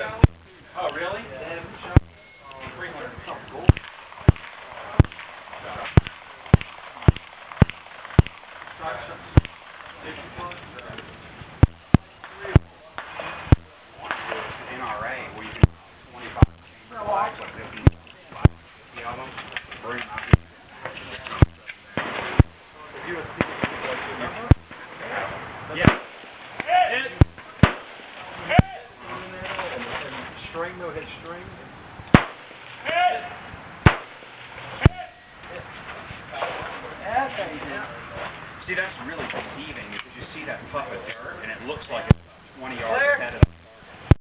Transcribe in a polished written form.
Oh, really? NRA, where you can 25 like 50 of them, bring them out here. Yeah. Hit. String, no hit string. See, that's really deceiving because you see that puff of dirt and it looks like it's 20 yards ahead of